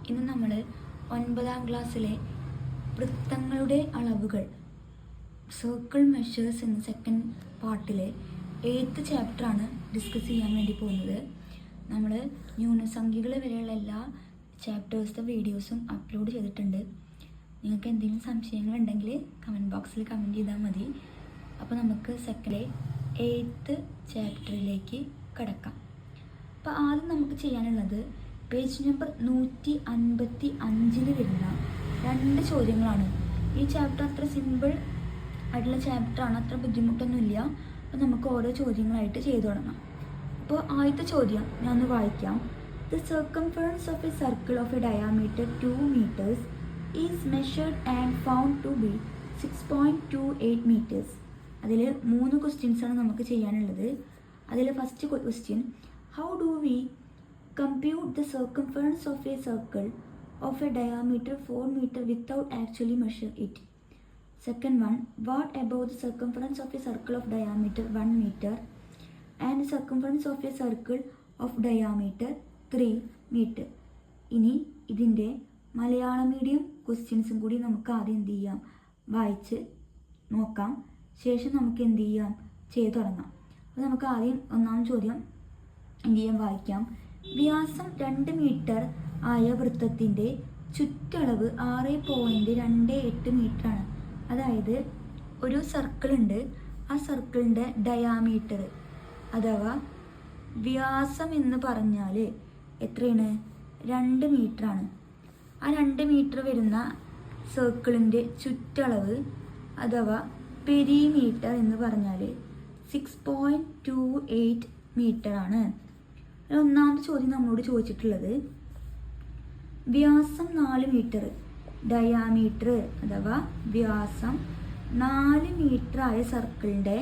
ഇന്ന് നമ്മൾ 9ാം ക്ലാസ്സിലെ വൃത്തങ്ങളുടെ അളവുകൾ സർക്കിൾ മെഷേഴ്സ് എന്ന സെക്കൻഡ് പാർട്ടിലെ 8th ചാപ്റ്ററാണ് ഡിസ്കസ് ചെയ്യാൻ വേണ്ടി പോകുന്നത്. നമ്മൾ ന്യൂനസംഖ്യകൾ വരെയുള്ള എല്ലാ ചാപ്റ്റേഴ്സിൻ്റെ വീഡിയോസും അപ്ലോഡ് ചെയ്തിട്ടുണ്ട്. നിങ്ങൾക്ക് എന്തെങ്കിലും സംശയങ്ങളുണ്ടെങ്കിൽ കമൻറ്റ് ബോക്സിൽ കമൻറ്റ് ചെയ്താൽ മതി. അപ്പോൾ നമുക്ക് സെക്കൻഡിലെ 8th ചാപ്റ്ററിലേക്ക് കടക്കാം. അപ്പോൾ ആദ്യം നമുക്ക് ചെയ്യാനുള്ളത് പേജ് നമ്പർ 155 വരുന്ന 2 ചോദ്യങ്ങളാണ്. ഈ ചാപ്റ്റർ അത്ര സിമ്പിൾ ആയിട്ടുള്ള ചാപ്റ്ററാണ്, അത്ര ബുദ്ധിമുട്ടൊന്നുമില്ല. അപ്പോൾ നമുക്ക് ഓരോ ചോദ്യങ്ങളായിട്ട് ചെയ്തു തുടങ്ങാം. അപ്പോൾ ആദ്യത്തെ ചോദ്യം ഞാൻ ഒന്ന് വായിക്കാം. The circumference of a circle of a diameter 2 meters is measured and found to be 6.28 meters. അതിൽ 3 ക്വസ്റ്റ്യൻസാണ് നമുക്ക് ചെയ്യാനുള്ളത്. അതിൽ first question, how do we compute the circumference of a circle of a diameter 4 meter without actually measure it. Second one, what about the circumference of a circle of diameter 1 meter and circumference of a circle of diameter 3 meter. ഇനി ഇതിൻ്റെ Malayalam medium ക്വസ്റ്റ്യൻസും കൂടി നമുക്ക് ആദ്യം എന്ത് ചെയ്യാം, വായിച്ച് നോക്കാം. ശേഷം നമുക്ക് എന്ത് ചെയ്യാം, ചെയ്തു തുടങ്ങാം. അപ്പോൾ നമുക്ക് ആദ്യം ഒന്നാം ചോദ്യം എന്ത് ചെയ്യാം, വായിക്കാം. വ്യാസം 2 മീറ്റർ ആയ വൃത്തത്തിൻ്റെ ചുറ്റളവ് 6.28 മീറ്ററാണ്. അതായത് ഒരു സർക്കിൾ ഉണ്ട്, ആ സർക്കിളിൻ്റെ ഡയാമീറ്റർ അഥവാ വ്യാസം എന്ന് പറഞ്ഞാൽ എത്രയാണ്, 2 മീറ്ററാണ്. ആ 2 മീറ്റർ വരുന്ന സർക്കിളിൻ്റെ ചുറ്റളവ് അഥവാ പെരിമീറ്റർ എന്ന് പറഞ്ഞാൽ 6.28 മീറ്ററാണ്. ഒന്നാമത്തെ ചോദ്യം നമ്മളോട് ചോദിച്ചിട്ടുള്ളത് വ്യാസം 4 മീറ്റർ, ഡയാമീറ്റർ അഥവാ വ്യാസം 4 മീറ്റർ ആയ സർക്കിളിൻ്റെ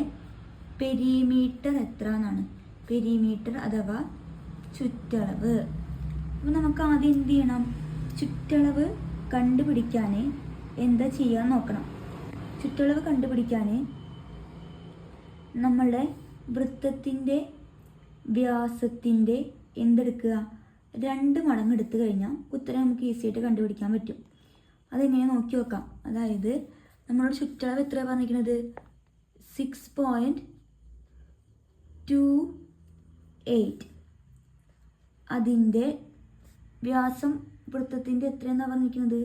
പെരിമീറ്റർ എത്ര എന്നാണ്. പെരിമീറ്റർ അഥവാ ചുറ്റളവ്. അപ്പോൾ നമുക്ക് ആദ്യം എന്ത് ചെയ്യണം, ചുറ്റളവ് കണ്ടുപിടിക്കാൻ എന്താ ചെയ്യാൻ നോക്കണം. ചുറ്റളവ് കണ്ടുപിടിക്കാൻ നമ്മളുടെ വൃത്തത്തിൻ്റെ വ്യാസത്തിൻ്റെ എന്തെടുക്കുക, 2 മടങ്ങ് എടുത്തു കഴിഞ്ഞാൽ ഉത്തരം നമുക്ക് ഈസി ആയിട്ട് കണ്ടുപിടിക്കാൻ പറ്റും. അതെങ്ങനെ നോക്കി നോക്കാം. അതായത് നമ്മളോട് ചുറ്റളവ് എത്ര പറഞ്ഞിരിക്കുന്നത്, 6.28. അതിൻ്റെ വ്യാസം വൃത്തത്തിൻ്റെ എത്രയെന്നാണ് പറഞ്ഞിരിക്കുന്നത്,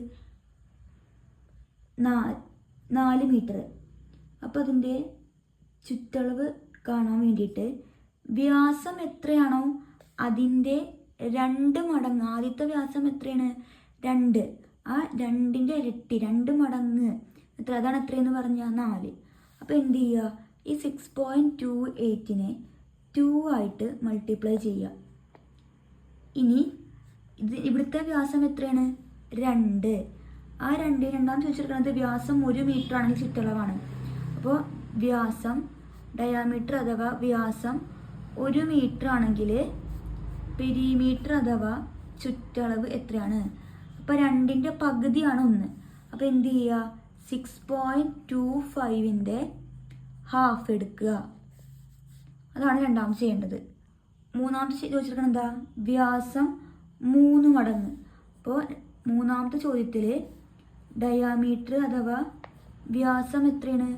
4 മീറ്റർ. അപ്പോൾ അതിൻ്റെ ചുറ്റളവ് കാണാൻ വേണ്ടിയിട്ട് വ്യാസം എത്രയാണോ അതിൻ്റെ 2 മടങ്ങ്, ആദ്യത്തെ വ്യാസം എത്രയാണ് 2, ആ 2ൻ്റെ ഇരട്ടി 2 മടങ്ങ് എത്ര, അതാണ് എത്രയെന്ന് പറഞ്ഞാൽ 4. അപ്പോൾ എന്ത് ചെയ്യുക, ഈ 6.28നെ 2 ആയിട്ട് മൾട്ടിപ്ലൈ ചെയ്യുക. ഇനി ഇവിടുത്തെ വ്യാസം എത്രയാണ് 2, ആ 2 രണ്ടാമത് ചോദിച്ചിരിക്കുന്നത് വ്യാസം 1 മീറ്റർ ആണെങ്കിൽ ചുറ്റളവാണ്. അപ്പോൾ വ്യാസം ഡയാമീറ്റർ അഥവാ വ്യാസം 1 മീറ്റർ ആണെങ്കിൽ പെരിമീറ്റർ അഥവാ ചുറ്റളവ് എത്രയാണ്. അപ്പോൾ 2ൻ്റെ പകുതിയാണ് 1. അപ്പോൾ എന്ത് ചെയ്യുക, 6.25ൻ്റെ ഹാഫ് എടുക്കുക. അതാണ് രണ്ടാമത് ചെയ്യേണ്ടത്. മൂന്നാമത്തെ ചോദിച്ചിരിക്കുന്നത് എന്താ, വ്യാസം 3 മടങ്ങ്. അപ്പോൾ മൂന്നാമത്തെ ചോദ്യത്തിൽ ഡയാമീറ്റർ അഥവാ വ്യാസം എത്രയാണ്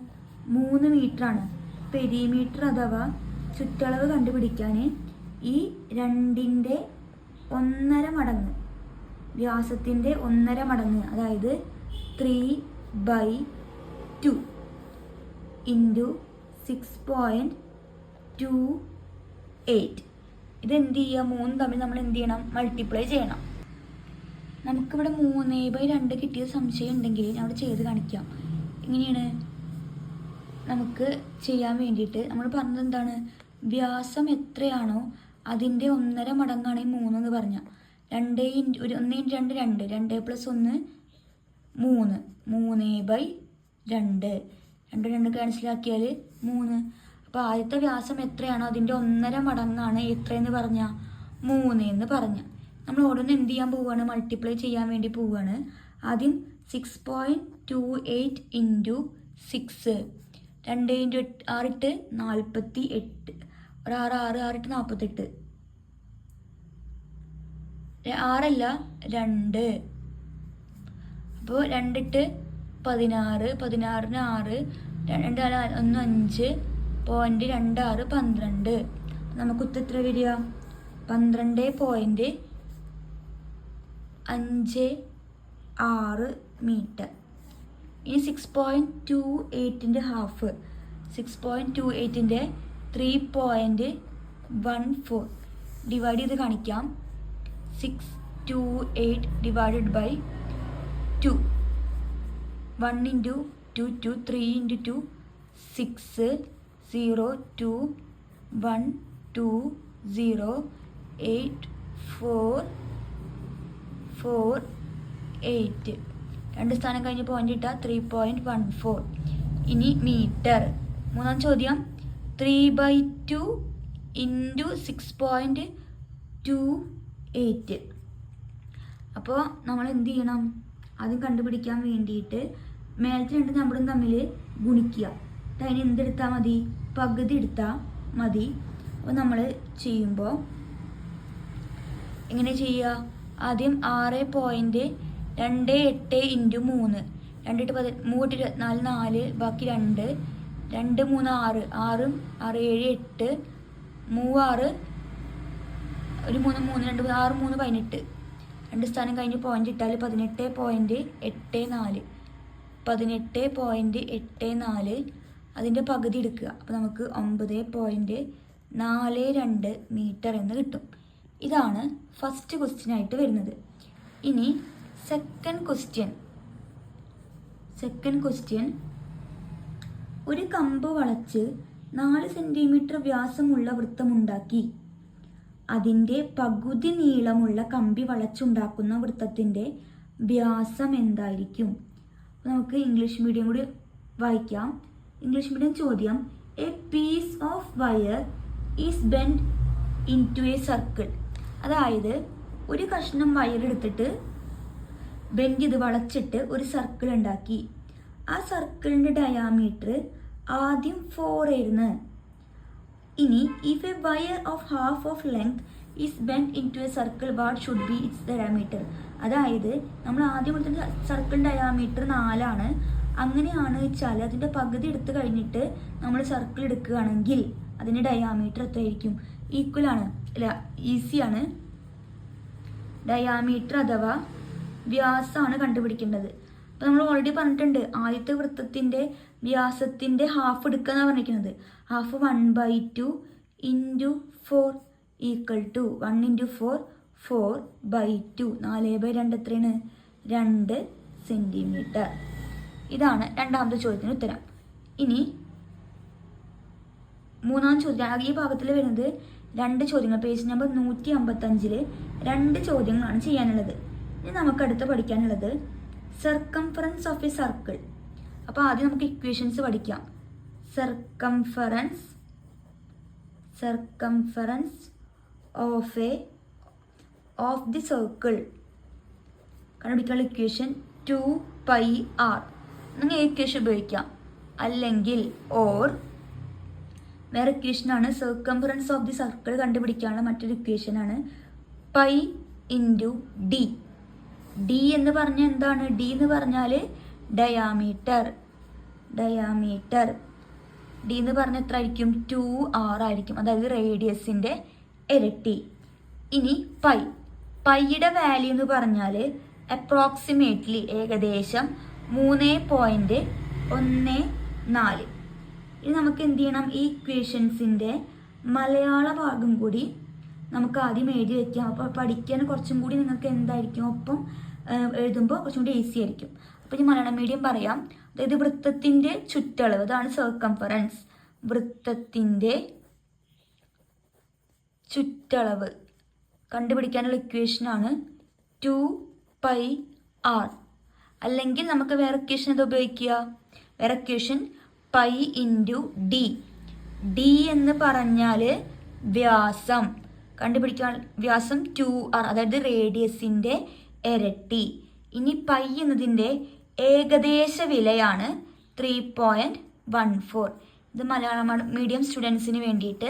3 മീറ്ററാണ്. പെരിമീറ്റർ അഥവാ ചുറ്റളവ് കണ്ടുപിടിക്കാൻ ഈ 2ൻ്റെ 1.5 മടങ്ങ്, വ്യാസത്തിൻ്റെ 1.5 മടങ്ങ്, അതായത് 3/2 ഇൻറ്റു 6.28. ഇതെന്ത് ചെയ്യുക, 3 തമ്മിൽ നമ്മൾ എന്ത് ചെയ്യണം, മൾട്ടിപ്ലൈ ചെയ്യണം. നമുക്കിവിടെ 3/2 കിട്ടിയ സംശയം ഉണ്ടെങ്കിൽ ഞാൻ അവിടെ ചെയ്ത് കാണിക്കാം. എങ്ങനെയാണ് നമുക്ക് ചെയ്യാൻ വേണ്ടിയിട്ട് നമ്മൾ പറഞ്ഞത് എന്താണ്, വ്യാസം എത്രയാണോ അതിൻ്റെ 1.5 മടങ്ങാണ് ഈ 3 എന്ന് പറഞ്ഞാൽ 2 × 1 × 2 2, 2 + 1 3, 3/2, 2 2 ക്യാൻസലാക്കിയാൽ 3. അപ്പോൾ ആദ്യത്തെ വ്യാസം എത്രയാണോ അതിൻ്റെ 1.5 മടങ്ങാണ് എത്രയെന്ന് പറഞ്ഞാൽ 3 എന്ന് പറഞ്ഞാൽ നമ്മൾ ഓരോന്ന് എന്ത് ചെയ്യാൻ പോവുകയാണ്, മൾട്ടിപ്ലൈ ചെയ്യാൻ വേണ്ടി പോവുകയാണ്. ആദ്യം 6.28 ഇൻറ്റു 6, 2 × 6 48, 6 6 6 48, 6 2. അപ്പോൾ 2 8 16, 16 6, 2 1 5, 0.26 12. നമുക്ക് ഉത്തരം എത്ര വരിക? 12.56 മീറ്റർ. ഇനി 6.28ൻ്റെ ഹാഫ്, 6.28ൻ്റെ 3.14 ഡിവൈഡ് ചെയ്ത് കാണിക്കാം. 628 ഡിവൈഡഡ് ബൈ 2. 1 × 2 2, 3 × 2 6, 0 2 1 2 0 8 4 4 8. 2 സ്ഥാനം കഴിഞ്ഞ് പോയിന്റ് ഇട്ടാൽ 3.14. ഇനി മീറ്റർ. മൂന്നാം ചോദ്യം 3/2 × 6.28. അപ്പോൾ നമ്മൾ എന്ത് ചെയ്യണം? ആദ്യം കണ്ടുപിടിക്കാൻ വേണ്ടിയിട്ട് മേലത്തെ 2 നമ്പറും തമ്മിൽ ഗുണിക്കുക. അതിന് എന്തെടുത്താൽ മതി? പകുതി എടുത്താൽ മതി. അപ്പോൾ നമ്മൾ ചെയ്യുമ്പോൾ എങ്ങനെ ചെയ്യുക? ആദ്യം 6.28 × 3, 2 8 3 24 4, ബാക്കി 2 2 3 6, 6 6 7 8, 3 6 1 3 3 2 6 3 18. 2 സ്ഥാനം കഴിഞ്ഞ് പോയിന്റ് ഇട്ടാൽ 18.84. 18.84 അതിൻ്റെ പകുതി എടുക്കുക. അപ്പോൾ നമുക്ക് 9.42 മീറ്റർ എന്ന് കിട്ടും. ഇതാണ് ഫസ്റ്റ് ക്വസ്റ്റ്യൻ ആയിട്ട് വരുന്നത്. ഇനി സെക്കൻഡ് ക്വസ്റ്റ്യൻ ഒരു കമ്പ് വളച്ച് 4 സെൻറ്റിമീറ്റർ വ്യാസമുള്ള വൃത്തമുണ്ടാക്കി. അതിൻ്റെ പകുതി നീളമുള്ള കമ്പി വളച്ചുണ്ടാക്കുന്ന വൃത്തത്തിൻ്റെ വ്യാസം എന്തായിരിക്കും? നമുക്ക് ഇംഗ്ലീഷ് മീഡിയം കൂടി വായിക്കാം. ഇംഗ്ലീഷ് മീഡിയം ചോദ്യം: a piece of wire is bend into a circle. അതായത് ഒരു കഷ്ണം വയർ എടുത്തിട്ട് ബെൻഡ് ചെയ്ത് വളച്ചിട്ട് ഒരു സർക്കിൾ ഉണ്ടാക്കി. ആ സർക്കിളിൻ്റെ ഡയാമീറ്റർ ആദ്യം 4 ആയിരുന്നു. ഇനി if a wire of half of length is bend into a circle what should be its diameter. അതായത് നമ്മൾ ആദ്യം എടുത്ത സർക്കിൾ ഡയാമീറ്റർ 4 അങ്ങനെയാണ് വെച്ചാൽ അതിൻ്റെ പകുതി എടുത്ത് കഴിഞ്ഞിട്ട് നമ്മൾ സർക്കിൾ എടുക്കുകയാണെങ്കിൽ അതിൻ്റെ ഡയാമീറ്റർ എത്രയായിരിക്കും? ഈക്വൽ ആണ്, അല്ല ഈസിയാണ്. ഡയാമീറ്റർ അഥവാ വ്യാസമാണ് കണ്ടുപിടിക്കേണ്ടത്. അപ്പോൾ നമ്മൾ ഓൾറെഡി പറഞ്ഞിട്ടുണ്ട്, ആദ്യത്തെ വൃത്തത്തിൻ്റെ വ്യാസത്തിൻ്റെ ഹാഫ് എടുക്കുക എന്നാണ് പറഞ്ഞിരിക്കുന്നത്. Half 1/2 × 4 equal to 1 × 4 4/2. 4/2 എത്രയാണ്? 2 സെൻറ്റിമീറ്റർ. ഇതാണ് രണ്ടാമത്തെ ചോദ്യത്തിന് ഉത്തരം. ഇനി മൂന്നാം ചോദ്യം ഈ ഭാഗത്തിൽ വരുന്നത് 2 ചോദ്യങ്ങൾ. പേജ് നമ്പർ 155 2 ചോദ്യങ്ങളാണ് ചെയ്യാനുള്ളത്. ഇനി നമുക്ക് അടുത്ത് പഠിക്കാനുള്ളത് സർക്കംഫറൻസ് ഓഫ് എ സർക്കിൾ. അപ്പോൾ ആദ്യം നമുക്ക് ഇക്വേഷൻസ് പഠിക്കാം. സർക്കംഫറൻസ് ഓഫ് ദി സർക്കിൾ കണ്ടുപിടിക്കാനുള്ള ഇക്വേഷൻ 2πr. നിങ്ങൾ ഇക്വേഷൻ ഉപയോഗിക്കാം. അല്ലെങ്കിൽ വേറെ ഇക്വേഷനാണ് സർക്കംഫറൻസ് ഓഫ് ദി സർക്കിൾ കണ്ടുപിടിക്കാനുള്ള മറ്റൊരു ഇക്വേഷനാണ് π × d. d എന്ന് പറഞ്ഞാൽ എന്താണ്? d എന്ന് പറഞ്ഞാൽ ഡയാമീറ്റർ. d എന്ന് പറഞ്ഞാൽ എത്ര ആയിരിക്കും? 2r ആയിരിക്കും. അതായത് റേഡിയസിൻ്റെ ഇരട്ടി. ഇനി പൈയുടെ വാല്യൂ എന്ന് പറഞ്ഞാൽ അപ്രോക്സിമേറ്റ്ലി ഏകദേശം 3.14. ഇനി നമുക്ക് എന്ത് ചെയ്യണം? ഈ ഇക്വേഷൻസിൻ്റെ മലയാള ഭാഗം കൂടി നമുക്ക് ആദ്യം എഴുതി വയ്ക്കാം. അപ്പോൾ പഠിക്കാൻ കുറച്ചും കൂടി നിങ്ങൾക്ക് എന്തായിരിക്കും, ഒപ്പം എഴുതുമ്പോൾ കുറച്ചും കൂടി ഈസി ആയിരിക്കും. അപ്പോൾ ഈ മലയാളം മീഡിയം പറയാം. അതായത് വൃത്തത്തിൻ്റെ ചുറ്റളവ്, അതാണ് സർക്കംഫറൻസ്. വൃത്തത്തിൻ്റെ ചുറ്റളവ് കണ്ടുപിടിക്കാനുള്ള ഇക്വേഷനാണ് 2πr. അല്ലെങ്കിൽ നമുക്ക് വേറെ ഇക്വേഷൻ ഇത് ഉപയോഗിക്കുക. വേറെ ഇക്വേഷൻ π × d. d എന്ന് പറഞ്ഞാൽ വ്യാസം. കണ്ടുപിടിക്കാൻ വ്യാസം 2r, അതായത് റേഡിയസിൻ്റെ ഇരട്ടി. ഇനി π എന്നതിൻ്റെ ഏകദേശ വിലയാണ് 3.14. ഇത് മലയാളം മീഡിയം സ്റ്റുഡൻസിന് വേണ്ടിയിട്ട്.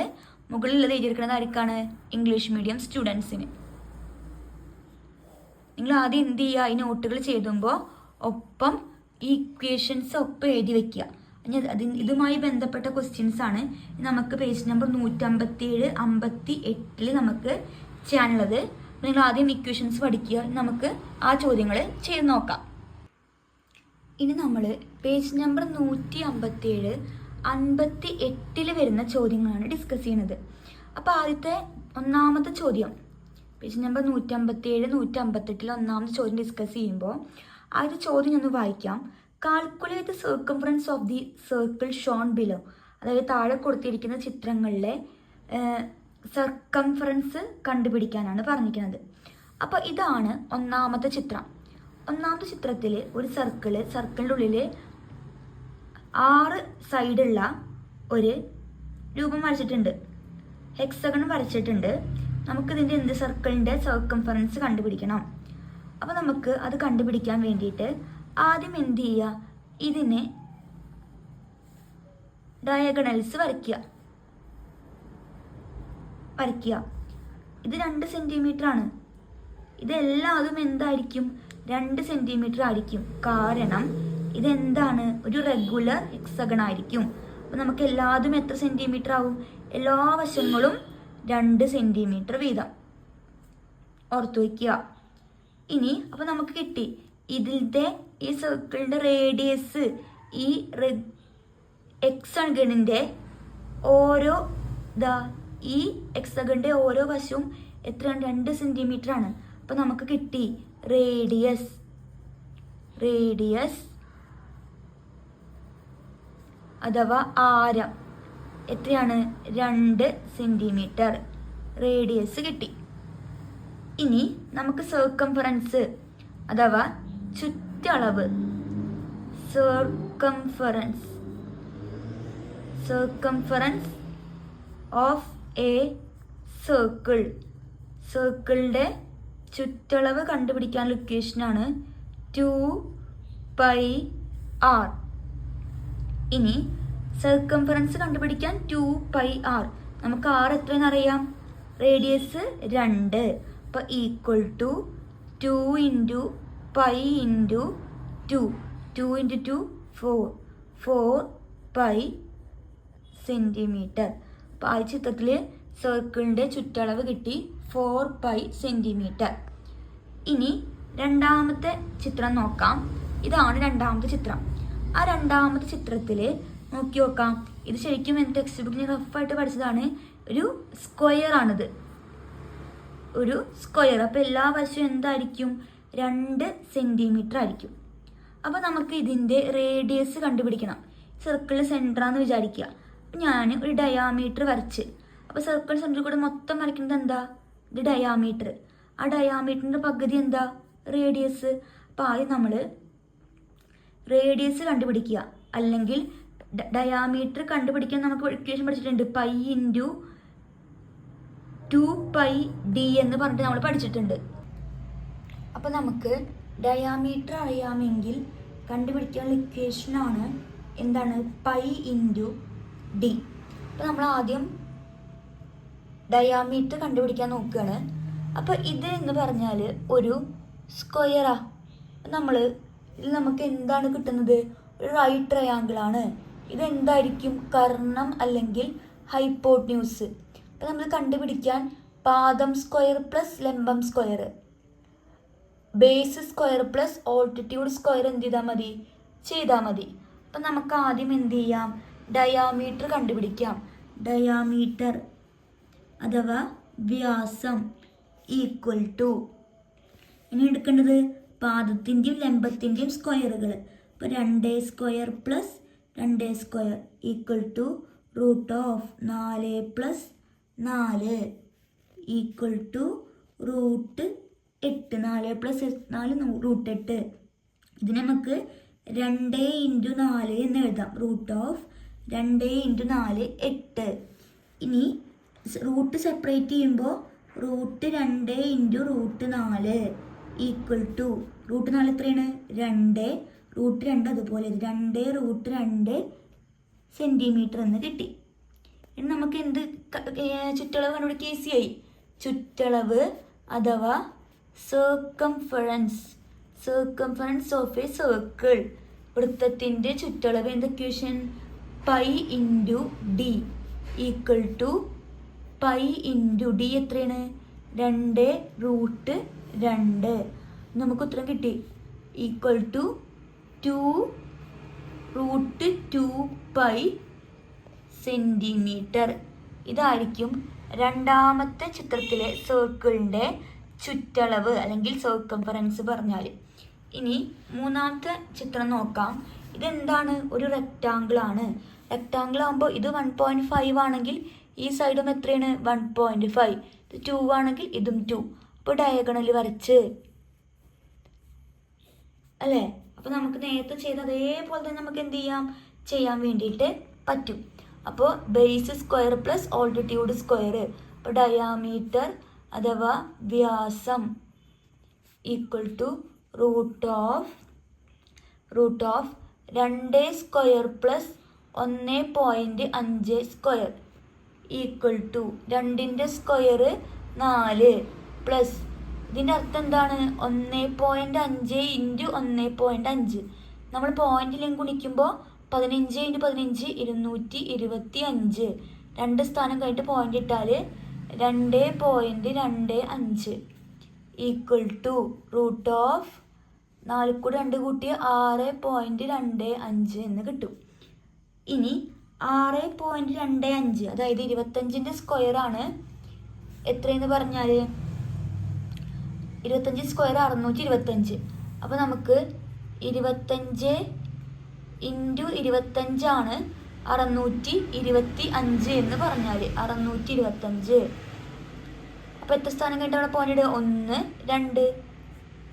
മുകളിലുള്ളത് എഴുതിയിരിക്കുന്നത് ആർക്കാണ്? ഇംഗ്ലീഷ് മീഡിയം സ്റ്റുഡൻസിന്. നിങ്ങൾ ആദ്യം എന്ത് ചെയ്യുക, ഈ നോട്ടുകൾ ചെയ്തുമ്പോൾ ഒപ്പം ഈ ഇക്വേഷൻസ് ഒപ്പം എഴുതി വെക്കുക. ഇതുമായി ബന്ധപ്പെട്ട ക്വസ്റ്റ്യൻസ് ആണ് നമുക്ക് പേജ് നമ്പർ 157, 58 നമുക്ക് ചെയ്യാനുള്ളത്. നിങ്ങൾ ആദ്യം ഇക്വേഷൻസ് പഠിക്കുക. നമുക്ക് ആ ചോദ്യങ്ങൾ ചെയ്ത് നോക്കാം. ഇനി നമ്മൾ പേജ് നമ്പർ 157, 58 വരുന്ന ചോദ്യങ്ങളാണ് ഡിസ്കസ് ചെയ്യുന്നത്. അപ്പോൾ ആദ്യത്തെ ഒന്നാമത്തെ ചോദ്യം പേജ് നമ്പർ 157, 158 ഒന്നാമത്തെ ചോദ്യം ഡിസ്കസ് ചെയ്യുമ്പോൾ ആദ്യത്തെ ചോദ്യം ഒന്ന് വായിക്കാം. Calculate the circumference of the circle Sean below. അതായത് താഴെ കൊടുത്തിരിക്കുന്ന ചിത്രങ്ങളിലെ സർക്കംഫറൻസ് കണ്ടുപിടിക്കാനാണ് പറഞ്ഞിരിക്കുന്നത്. അപ്പോൾ ഇതാണ് ഒന്നാമത്തെ ചിത്രം. ഒന്നാമത്തെ ചിത്രത്തിൽ ഒരു സർക്കിളിൻ്റെ ഉള്ളിൽ 6 സൈഡുള്ള ഒരു രൂപം വരച്ചിട്ടുണ്ട്, ഹെക്സഗൺ വരച്ചിട്ടുണ്ട്. നമുക്കിതിൻ്റെ സർക്കിളിൻ്റെ സർക്കംഫറൻസ് കണ്ടുപിടിക്കണം. അപ്പോൾ നമുക്ക് അത് കണ്ടുപിടിക്കാൻ വേണ്ടിയിട്ട് ആദ്യം എന്ത് ചെയ്യുക, ഇതിനെ ഡയഗണൽസ് വരയ്ക്കുക. ഇത് 2 സെൻറ്റിമീറ്റർ ആണ്. ഇതെല്ലാതും എന്തായിരിക്കും, 2 സെൻറ്റിമീറ്റർ ആയിരിക്കും. കാരണം ഇതെന്താണ്, ഒരു റെഗുലർ ഹെക്സഗൺ ആയിരിക്കും. അപ്പോൾ നമുക്ക് എല്ലാതും എത്ര സെൻറ്റിമീറ്റർ ആവും, എല്ലാ വശങ്ങളും 2 സെൻറ്റിമീറ്റർ വീതം ഓർത്തു വയ്ക്കുക. ഇനി അപ്പോൾ നമുക്ക് കിട്ടി ഇതിൻ്റെ ഈ സർക്കിളിൻ്റെ റേഡിയസ് ഈ ഹെക്സഗണിൻ്റെ ഓരോ ഈ ഹെക്സഗണിൻ്റെ ഓരോ വശവും എത്രയാണ്, 2 സെൻറ്റിമീറ്റർ ആണ്. അപ്പോൾ നമുക്ക് കിട്ടി റേഡിയസ് അഥവാ ആരം എത്രയാണ്, 2 സെൻറ്റിമീറ്റർ റേഡിയസ് കിട്ടി. ഇനി നമുക്ക് സർക്കംഫറൻസ് അഥവാ ചുറ്റളവ്, സർക്കംഫറൻസ് ഓഫ് എ സർക്കിളിൻ്റെ ചുറ്റളവ് കണ്ടുപിടിക്കാനുള്ള ഇക്വേഷനാണ് 2πr. ഇനി സർക്കംഫറൻസ് കണ്ടുപിടിക്കാൻ 2πr. നമുക്ക് r എത്രയെന്ന് അറിയാം, റേഡിയസ് 2. അപ്പോൾ ഈക്വൽ ടു 2 × π × 2, 2 × 2 4π സെൻറ്റിമീറ്റർ. അപ്പോൾ ആ ചിത്രത്തിൽ സർക്കിളിൻ്റെ ചുറ്റളവ് കിട്ടി 4π സെൻറ്റിമീറ്റർ. ഇനി രണ്ടാമത്തെ ചിത്രം നോക്കാം. ഇതാണ് രണ്ടാമത്തെ ചിത്രം. ആ രണ്ടാമത്തെ ചിത്രത്തിൽ നോക്കി നോക്കാം. ഇത് ശരിക്കും എൻ്റെ ടെക്സ്റ്റ് ബുക്കിന് റഫായിട്ട് പഠിച്ചതാണ്. ഒരു സ്ക്വയർ ആണിത്, ഒരു സ്ക്വയർ. അപ്പോൾ എല്ലാ വശവും എന്തായിരിക്കും, 2 സെൻറ്റിമീറ്റർ ആയിരിക്കും. അപ്പോൾ നമുക്ക് ഇതിൻ്റെ റേഡിയസ് കണ്ടുപിടിക്കണം. സർക്കിൾ സെൻറ്ററാന്ന് വിചാരിക്കുക. അപ്പോൾ ഞാൻ ഒരു ഡയാമീറ്റർ വരച്ച്, അപ്പോൾ സർക്കിൾ സെൻറ്ററിൽ കൂടെ മൊത്തം വരയ്ക്കുന്നത് എന്താ, ഇത് ഡയാമീറ്റർ. ആ ഡയാമീറ്ററിൻ്റെ പകുതി എന്താ, റേഡിയസ്. അപ്പോൾ ആദ്യം നമ്മൾ റേഡിയസ് കണ്ടുപിടിക്കുക. അല്ലെങ്കിൽ ഡയാമീറ്റർ കണ്ടുപിടിക്കാൻ നമുക്ക് ഇക്വേഷൻ പഠിച്ചിട്ടുണ്ട്, π × 2πd എന്ന് പറഞ്ഞിട്ട് നമ്മൾ പഠിച്ചിട്ടുണ്ട്. അപ്പോൾ നമുക്ക് ഡയാമീറ്റർ അറിയാമെങ്കിൽ കണ്ടുപിടിക്കാനുള്ള ഇക്വേഷനാണ് എന്താണ്, π × d. അപ്പോൾ നമ്മൾ ആദ്യം ഡയാമീറ്റർ കണ്ടുപിടിക്കാൻ നോക്കുകയാണ്. അപ്പോൾ ഇത് എന്ന് പറഞ്ഞാൽ ഒരു സ്ക്വയറാ. ഇതിൽ നമുക്ക് എന്താണ് കിട്ടുന്നത്, ഒരു റൈറ്റ് ട്രയാങ്കിൾ ആണ്. ഇതെന്തായിരിക്കും, കർണം അല്ലെങ്കിൽ ഹൈപ്പോട്ന്യൂസ്. അപ്പോൾ നമ്മൾ കണ്ടുപിടിക്കാൻ പാദം സ്ക്വയർ പ്ലസ് ലംബം square, base square plus altitude square എന്ത് ചെയ്താൽ മതി. അപ്പം നമുക്ക് ആദ്യം എന്ത് ചെയ്യാം, ഡയാമീറ്റർ കണ്ടുപിടിക്കാം. ഡയാമീറ്റർ അഥവാ വ്യാസം ഈക്വൽ ടു, ഇനി എടുക്കേണ്ടത് പാദത്തിൻ്റെയും ലംബത്തിൻ്റെയും സ്ക്വയറുകൾ. അപ്പോൾ 2 square plus 2 square equal to √4 + 4 equal to √8. 4 + 4 √8. ഇതിന് നമുക്ക് 2 × 4 എന്ന് എഴുതാം. √2 × 4 8. ഇനി റൂട്ട് സെപ്പറേറ്റ് ചെയ്യുമ്പോൾ √2 × √4 ഈക്വൽ ടു √4 എത്രയാണ്, 2. √2 അതുപോലെ 2 √2 സെൻറ്റിമീറ്റർ എന്ന് കിട്ടി. ഇനി നമുക്ക് എന്ത് ചുറ്റളവ് കണ്ടുപിടിക്കുക, ഈസിയായി. ചുറ്റളവ് അഥവാ സർക്കംഫറൻസ് ഓഫ് എ സർക്കിൾ. വൃത്തത്തിൻ്റെ ചുറ്റളവ് എന്ത് equation? Pi into D equal to pi into D എത്രയാണ്? 2√2. നമുക്ക് ഉത്തരം കിട്ടി. Equal to 2√2 pi centimetre. ഇതായിരിക്കും രണ്ടാമത്തെ ചിത്രത്തിലെ സർക്കിളിൻ്റെ ചുറ്റളവ് അല്ലെങ്കിൽ സർക്കംഫറൻസ് പറഞ്ഞാൽ. ഇനി മൂന്നാമത്തെ ചിത്രം നോക്കാം. ഇതെന്താണ്? ഒരു റെക്റ്റാങ്കിൾ ആണ്. റെക്റ്റാങ്കിൾ ആകുമ്പോൾ ഇത് 1.5 ആണെങ്കിൽ ഈ സൈഡും എത്രയാണ്? 1.5. ഇത് 2 ആണെങ്കിൽ ഇതും 2. അപ്പോൾ ഡയഗണൽ വരച്ച് അല്ലേ? അപ്പോൾ നമുക്ക് നേരത്തെ ചെയ്ത അതേപോലെ തന്നെ നമുക്ക് എന്ത് ചെയ്യാൻ വേണ്ടിയിട്ട് പറ്റും. അപ്പോൾ base square plus altitude square. അപ്പോൾ ഡയാമീറ്റർ അഥവാ വ്യാസം equal to root of 2 square plus 1.5 square equal to 2ൻ്റെ സ്ക്വയർ 4 പ്ലസ് ഇതിൻ്റെ അർത്ഥം എന്താണ്? 1.5 ഇൻറ്റു 1.5. നമ്മൾ പോയിന്റിലേക്ക് ഗുണിക്കുമ്പോൾ 15 ഇൻറ്റു 15 225. 2 സ്ഥാനം കഴിഞ്ഞിട്ട് പോയിന്റ് ഇട്ടാൽ 2.25 ഈക്വൽ ടു റൂട്ട് ഓഫ് 4 കൂടി 2 കൂട്ടി 6.25 എന്ന് കിട്ടും. ഇനി 6.25 അതായത് 25ൻ്റെ സ്ക്വയർ ആണ് എത്രയെന്ന് പറഞ്ഞാൽ 25 സ്ക്വയർ 625. അപ്പോൾ നമുക്ക് 25 ഇൻറ്റു 25 ആണ് 625 എന്ന് പറഞ്ഞാൽ 625. അപ്പോൾ എത്ര സ്ഥാനം കഴിഞ്ഞിട്ട് അവിടെ പോയിന്റ് 1 2.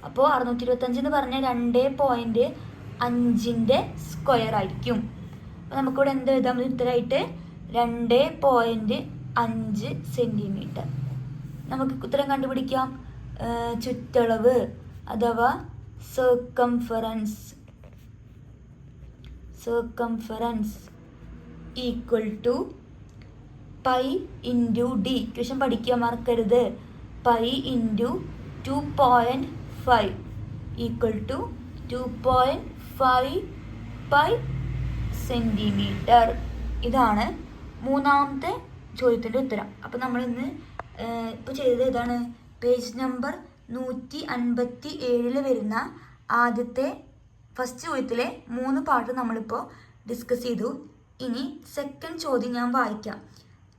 അപ്പോൾ 625 എന്ന് പറഞ്ഞാൽ 2.5ൻ്റെ സ്ക്വയർ ആയിരിക്കും. അപ്പോൾ നമുക്കിവിടെ എന്ത് എഴുതാം? ഉത്തരമായിട്ട് 2.5 സെൻറ്റിമീറ്റർ. നമുക്ക് ഉത്തരം കണ്ടുപിടിക്കാം. ചുറ്റളവ് അഥവാ circumference equal to pi into D. Equation പഠിക്കുക മറക്കരുത്. Pi into 2.5 equal to 2.5 pi centimetre. ഇതാണ് മൂന്നാമത്തെ ചോദ്യത്തിൻ്റെ ഉത്തരം. അപ്പോൾ നമ്മളിന്ന് ഇപ്പോൾ ചെയ്തത് ഇതാണ്. പേജ് നമ്പർ 157 വരുന്ന ആദ്യത്തെ ഫസ്റ്റ് ചോദ്യത്തിലെ 3 പാർട്ട് നമ്മളിപ്പോൾ ഡിസ്കസ് ചെയ്തു. ഇനി സെക്കൻഡ് ചോദ്യം ഞാൻ വായിക്കാം.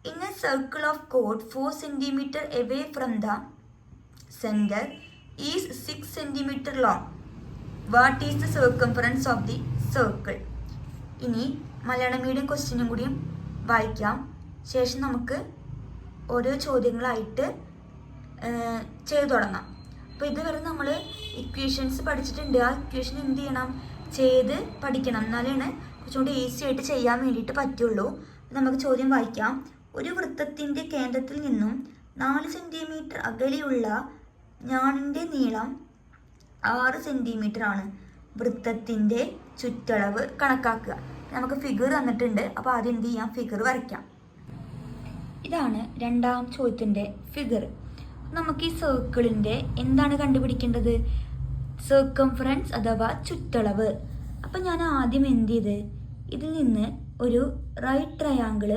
In A circle of code 4 centimetre away from the centre is 6 centimetre long. What is the circumference of the circle? ഇനി മലയാളം മീഡിയം ക്വസ്റ്റ്യനും കൂടിയും വായിക്കാം. ശേഷം നമുക്ക് ഓരോ ചോദ്യങ്ങളായിട്ട് ചെയ്തു തുടങ്ങാം. അപ്പോൾ ഇതുവരെ നമ്മൾ ഇക്വേഷൻസ് പഠിച്ചിട്ടുണ്ട്. ആ ഇക്വേഷൻ എന്ത് ചെയ്യണം? ചെയ്ത് പഠിക്കണം. എന്നാലാണ് കുറച്ചുകൂടി ഈസി ആയിട്ട് ചെയ്യാൻ വേണ്ടിയിട്ട് പറ്റുള്ളൂ. നമുക്ക് ചോദ്യം വായിക്കാം. ഒരു വൃത്തത്തിൻ്റെ കേന്ദ്രത്തിൽ നിന്നും 4 സെൻറ്റിമീറ്റർ അകലെയുള്ള ഞാണിൻ്റെ നീളം 6 സെൻറ്റിമീറ്റർ ആണ്. വൃത്തത്തിൻ്റെ ചുറ്റളവ് കണക്കാക്കുക. നമുക്ക് ഫിഗർ തന്നിട്ടുണ്ട്. അപ്പോൾ ആദ്യം എന്ത് ചെയ്യാം? ഫിഗർ വരയ്ക്കാം. ഇതാണ് രണ്ടാം ചോദ്യത്തിൻ്റെ ഫിഗർ. നമുക്ക് ഈ സർക്കിളിൻ്റെ എന്താണ് കണ്ടുപിടിക്കേണ്ടത്? സർക്കംഫറൻസ് അഥവാ ചുറ്റളവ്. അപ്പം ഞാൻ ആദ്യം എന്ത് ചെയ്ത് ഇതിൽ നിന്ന് ഒരു റൈറ്റ് ട്രയാങ്കിൾ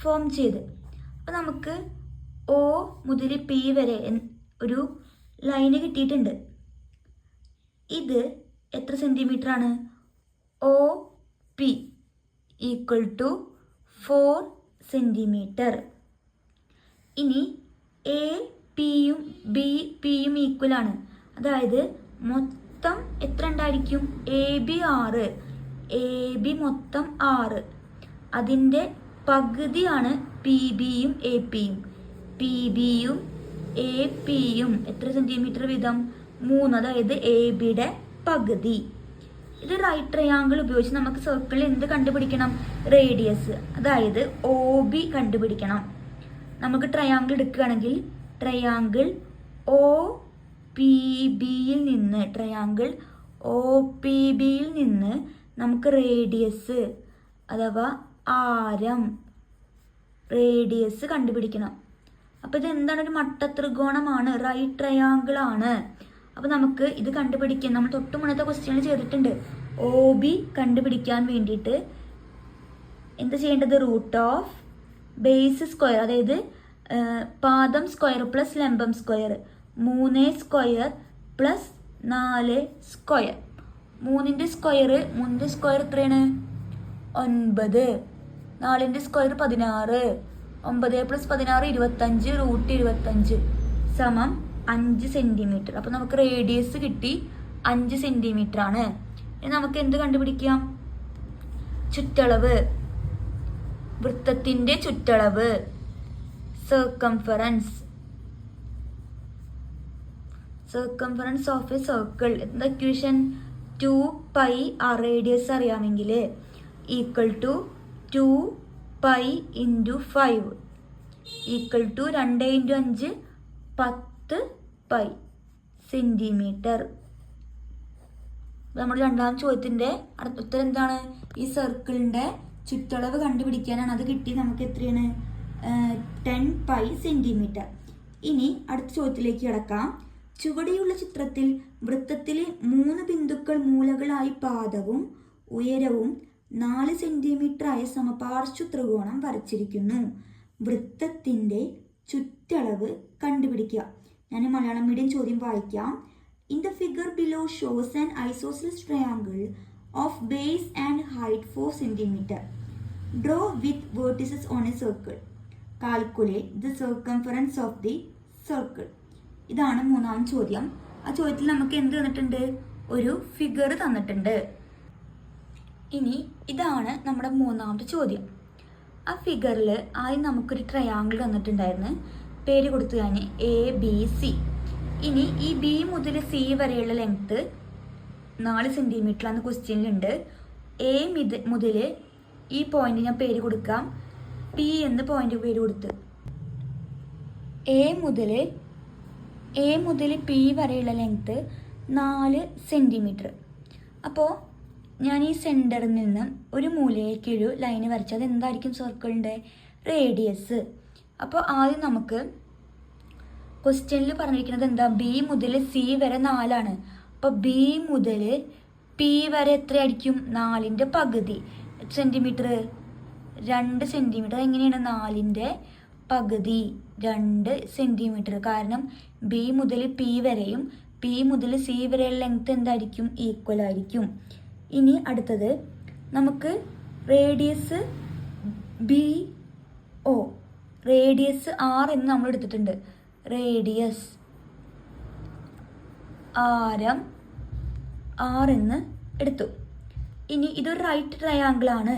ഫോം ചെയ്ത്, അപ്പോൾ നമുക്ക് ഒ മുതൽ പി വരെ ഒരു ലൈന് കിട്ടിയിട്ടുണ്ട്. ഇത് എത്ര സെൻറ്റിമീറ്റർ ആണ്? O P equal to 4 centimetre. ഇനി എ പിയും ബി പിയും ഈക്വൽ ആണ്. അതായത് മൊത്തം എത്ര ഉണ്ടായിരിക്കും? A B 6. എ ബി മൊത്തം 6. അതിൻ്റെ പകുതിയാണ് പി ബിയും എ പിയും. പി ബിയും എ പിയും എത്ര സെൻറ്റിമീറ്റർ വീതം? 3. അതായത് എ ബിയുടെ പകുതി. ഇത് റൈറ്റ് ട്രയാങ്കിൾ ഉപയോഗിച്ച് നമുക്ക് സർക്കിളിൽ എന്ത് കണ്ടുപിടിക്കണം? റേഡിയസ്, അതായത് ഒ ബി കണ്ടുപിടിക്കണം. നമുക്ക് ട്രയാങ്കിൾ എടുക്കുകയാണെങ്കിൽ ട്രയാങ്കിൾ ഒ പി ബിയിൽ നിന്ന് നമുക്ക് റേഡിയസ് അഥവാ ആരം കണ്ടുപിടിക്കണം. അപ്പോൾ ഇത് എന്താണ്? ഒരു മട്ടത്രികോണമാണ്, റൈറ്റ് ട്രയാങ്കിൾ ആണ്. അപ്പോൾ നമുക്ക് ഇത് കണ്ടുപിടിക്കാൻ നമ്മൾ തൊട്ട് മുന്നത്തെ ക്വസ്റ്റ്യനിൽ ചെയ്തിട്ടുണ്ട്. OB കണ്ടുപിടിക്കാൻ വേണ്ടിയിട്ട് എന്താ ചെയ്യേണ്ടത്? റൂട്ട് ഓഫ് ബേസ് സ്ക്വയർ, അതായത് പാദം സ്ക്വയർ പ്ലസ് ലംബം സ്ക്വയർ, 3 സ്ക്വയർ പ്ലസ് 4 സ്ക്വയർ. 3ന്റെ സ്ക്വയർ എത്രയാണ്? 9. 4ന്റെ സ്ക്വയർ 16. 9 + 16 25. റൂട്ട് 25 സമം 5 സെൻറ്റിമീറ്റർ. അപ്പോൾ നമുക്ക് റേഡിയസ് കിട്ടി 5 സെൻറ്റിമീറ്റർ ആണ്. ഇനി നമുക്ക് എന്ത് കണ്ടുപിടിക്കാം? ചുറ്റളവ്, വൃത്തത്തിൻ്റെ ചുറ്റളവ്, സർക്കംഫറൻസ് ഓഫ് എ സർക്കിൾ. എന്താ ഇക്വേഷൻ? 2πr റേഡിയസ് അറിയാമെങ്കിൽ equal to 2π × 5 equal to 2 × 5 10π centimetre. നമ്മുടെ രണ്ടാം ചോദ്യത്തിൻ്റെ ഉത്തരം എന്താണ്? ഈ സർക്കിളിൻ്റെ ചുറ്റളവ് കണ്ടുപിടിക്കാനാണ്. അത് കിട്ടി നമുക്ക് എത്രയാണ്? 10π സെൻറ്റിമീറ്റർ. ഇനി അടുത്ത ചോദ്യത്തിലേക്ക് കിടക്കാം. ചുവടെയുള്ള ചിത്രത്തിൽ വൃത്തത്തിലെ 3 ബിന്ദുക്കൾ മൂലകളായി പാദവും ഉയരവും 4 സെൻറ്റിമീറ്റർ ആയ സമപാർശ്വ ത്രികോണം വരച്ചിരിക്കുന്നു. വൃത്തത്തിൻ്റെ ചുറ്റളവ് കണ്ടുപിടിക്കുക. ഞാൻ മലയാളം മീഡിയം ചോദ്യം വായിക്കാം. In the figure below shows an isosceles triangle of base and height 4 cm. Draw with vertices on a circle. Calculate the circumference of the circle. ഇതാണ് മൂന്നാം ചോദ്യം. ആ ചോദ്യത്തിൽ നമുക്ക് എന്ത് തന്നിട്ടുണ്ട്? ഒരു ഫിഗർ തന്നിട്ടുണ്ട്. ഇനി ഇതാണ് നമ്മുടെ മൂന്നാമത്തെ ചോദ്യം. ആ ഫിഗറിൽ ആദ്യം നമുക്കൊരു ട്രയാങ്കിൾ തന്നിട്ടുണ്ടായിരുന്നു. പേര് കൊടുത്തു ഞാൻ ABC. ഇനി ഈ B മുതൽ C വരെയുള്ള ലെങ്ത്ത് 4 സെൻറ്റിമീറ്ററാണ് ക്വസ്റ്റ്യനിലുണ്ട്. A മുതൽ ഈ പോയിന്റ് ഞാൻ പേര് കൊടുക്കാം, P എന്ന് പോയിന്റ് പേര് കൊടുത്ത്. A മുതൽ P വരെയുള്ള ലെങ്ത്ത് 4 സെൻറ്റിമീറ്റർ. അപ്പോൾ ഞാൻ ഈ സെൻറ്ററിൽ നിന്ന് ഒരു മൂലയിലേക്ക് ഒരു ലൈന് വരച്ചത് എന്തായിരിക്കും സർക്കിളിൻ്റെ റേഡിയസ്. അപ്പോൾ ആദ്യം നമുക്ക് ക്വസ്റ്റ്യനിൽ പറഞ്ഞിരിക്കുന്നത് എന്താ? B മുതൽ C വരെ 4 അപ്പോൾ B മുതൽ P വരെ എത്രയായിരിക്കും? 4ന്റെ പകുതി. Centimetre 2 centimetre. എങ്ങനെയാണ് 4ന്റെ പകുതി? 2 സെൻറ്റിമീറ്റർ. കാരണം B മുതൽ P വരെയും P മുതൽ C വരെയുള്ള ലെങ്ത് എന്തായിരിക്കും? ഈക്വൽ ആയിരിക്കും. ഇനി അടുത്തത് നമുക്ക് റേഡിയസ് BO, റേഡിയസ് R എന്ന് നമ്മൾ എടുത്തിട്ടുണ്ട്. റേഡിയസ് ആരം R എന്ന് എടുത്തു. ഇനി ഇതൊരു റൈറ്റ് ട്രയാങ്കിൾ ആണ്.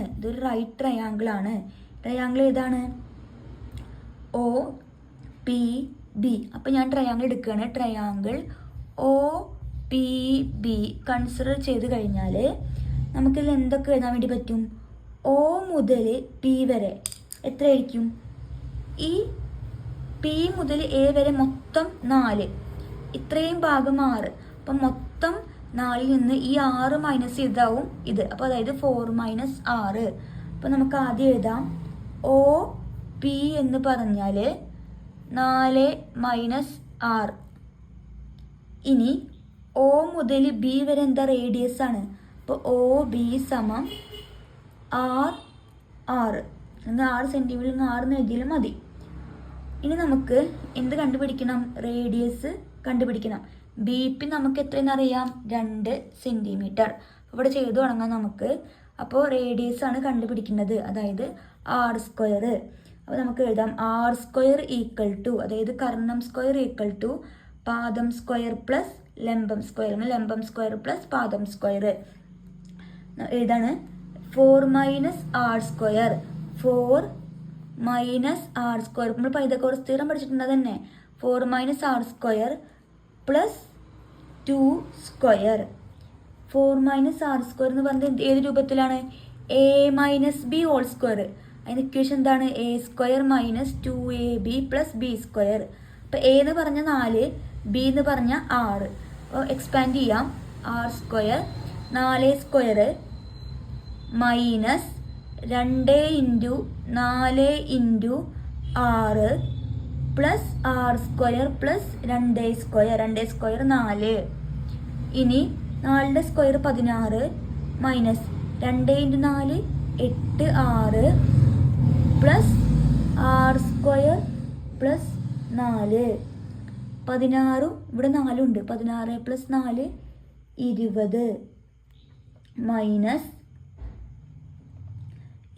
ട്രയാങ്കിൾ ഏതാണ്? OPB. അപ്പം ഞാൻ ട്രയാങ്കിൾ എടുക്കുകയാണ്. ട്രയാങ്കിൾ OPB കൺസിഡർ ചെയ്ത് കഴിഞ്ഞാൽ നമുക്കിതിൽ എന്തൊക്കെ എഴുതാൻ വേണ്ടി പറ്റും? O മുതൽ P വരെ എത്രയായിരിക്കും? ഈ P മുതൽ A വരെ മൊത്തം 4, ഇത്രയും ഭാഗം 6. അപ്പം മൊത്തം 4ൽ നിന്ന് ഈ 6 മൈനസ് ചെയ്താവും ഇത്. അപ്പോൾ അതായത് 4 - 6. അപ്പോൾ നമുക്ക് ആദ്യം എഴുതാം OP എന്ന് പറഞ്ഞാൽ 4 - 6. ഇനി O മുതൽ B വരെ എന്താ? റേഡിയസ് ആണ്. അപ്പോൾ OB സമം R. 6 സെൻറ്റിമീറ്റർ 6 എഴുതിയാലും മതി. ഇനി നമുക്ക് എന്ത് കണ്ടുപിടിക്കണം? റേഡിയസ് കണ്ടുപിടിക്കണം. BP നമുക്ക് എത്രയെന്ന് അറിയാം? 2 സെൻറ്റിമീറ്റർ. ഇവിടെ ചെയ്തു തുടങ്ങാം നമുക്ക്. അപ്പോൾ റേഡിയസ് ആണ് കണ്ടുപിടിക്കുന്നത്, അതായത് R². അപ്പോൾ നമുക്ക് എഴുതാം R² ഈക്വൽ ടു, അതായത് കർണം സ്ക്വയർ ഈക്വൽ ടു പാദം സ്ക്വയർ പ്ലസ് ലംബം സ്ക്വയർ, ലംബം സ്ക്വയർ പ്ലസ് പാദം സ്ക്വയർ. ഏതാണ്? 4 - R². 4 - R². നമ്മൾ പൈതഗോറസ് തിയറം പഠിച്ചിട്ടുണ്ട് തന്നെ. 4 - R² പ്ലസ് 2². 4 - R² എന്ന് പറഞ്ഞത് ഏത് രൂപത്തിലാണ്? A - B whole square. അതിൻ്റെ ഇക്വേഷൻ എന്താണ്? A² - 2AB + B². അപ്പോൾ A എന്ന് പറഞ്ഞാൽ 4, B എന്ന് പറഞ്ഞാൽ 6. അപ്പോൾ എക്സ്പാൻഡ് ചെയ്യാം. R², 4² - 2 × 4 × 6 plus R square plus 2 square 2 square 4. ഇനി 4 square 16 minus 2 into 4 8 6 plus R square plus 4. 16 ഇവിടെ 4 ഉണ്ട്. 16 പ്ലസ് 4 20 മൈനസ്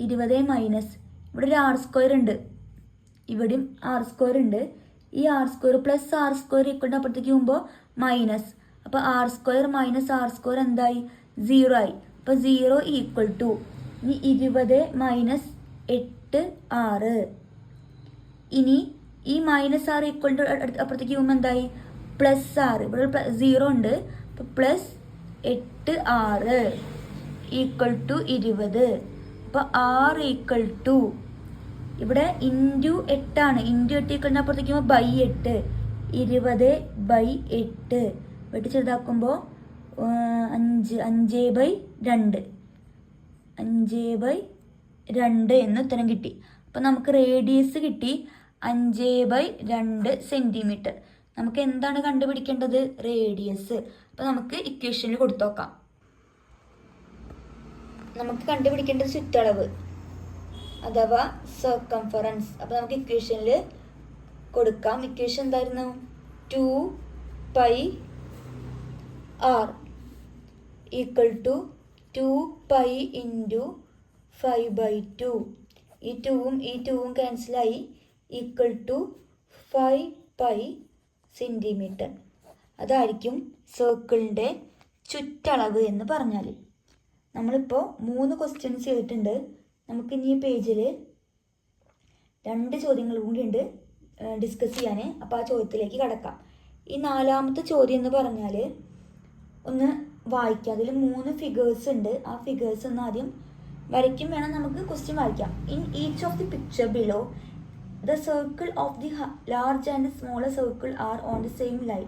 20 മൈനസ് ഇവിടെ ഒരു ആർ സ്ക്വയർ ഉണ്ട്, ഇവിടെയും ആർ സ്ക്വയർ ഉണ്ട്. ഈ R square plus R square equal അപ്പുറത്തേക്ക് പോകുമ്പോൾ മൈനസ്. അപ്പോൾ R square minus R square എന്തായി? 0 ആയി. അപ്പോൾ 0 ഈക്വൽ ടു ഇനി 20 മൈനസ് 8 6. ഇനി ഈ മൈനസ് ആർ ഈക്വൽ ടു അപ്പുറത്തേക്ക് പോകുമ്പോൾ എന്തായി? പ്ലസ് 6. ഇവിടെ 0 ഉണ്ട്. അപ്പോൾ പ്ലസ് 8 6 ഈക്വൽ ടു 20. അപ്പോൾ ആർ ഈക്വൽ ടു ഇവിടെ ഇൻറ്റു 8 ആണ്. ഇൻറ്റു 8 ഈക്വൽ അപ്പുറത്തേക്ക് പോകുമ്പോൾ ബൈ 8 20 ബൈ 8 വെട്ടി ചെറുതാക്കുമ്പോൾ 5/2 5/2 എന്ന് ഉത്തരം കിട്ടി. അപ്പം നമുക്ക് റേഡിയസ് കിട്ടി 5/2 സെൻറ്റിമീറ്റർ. നമുക്ക് എന്താണ് കണ്ടുപിടിക്കേണ്ടത്? റേഡിയസ്. അപ്പം നമുക്ക് ഇക്വേഷനിൽ കൊടുത്തു നോക്കാം. നമുക്ക് കണ്ടുപിടിക്കേണ്ടത് ചുറ്റളവ് അഥവാ സർക്കംഫറൻസ്. അപ്പോൾ നമുക്ക് ഇക്വേഷനിൽ കൊടുക്കാം. ഇക്വേഷൻ എന്തായിരുന്നു? 2πr equal to 2π into 5/2. ഈ 2ഉം ക്യാൻസലായി. Equal to 5π centimetre. അതായിരിക്കും സർക്കിളിൻ്റെ ചുറ്റളവ് എന്ന് പറഞ്ഞാൽ. നമ്മളിപ്പോൾ 3 ക്വസ്റ്റ്യൻസ് ചെയ്തിട്ടുണ്ട്. നമുക്കിനി ഈ പേജിൽ 2 ചോദ്യങ്ങൾ കൂടി ഉണ്ട് ഡിസ്കസ് ചെയ്യാൻ. അപ്പോൾ ആ ചോദ്യത്തിലേക്ക് കടക്കാം. ഈ 4ാമത്തെ ചോദ്യം എന്ന് പറഞ്ഞാൽ ഒന്ന് വായിക്കാം. അതിൽ 3 ഫിഗേഴ്സ് ഉണ്ട്. ആ ഫിഗേഴ്സ് ഒന്ന് ആദ്യം വരയ്ക്കും വേണം, നമുക്ക് ക്വസ്റ്റ്യൻ വായിക്കാം. In each of the picture below the circle of the large and smaller circle are on the same line.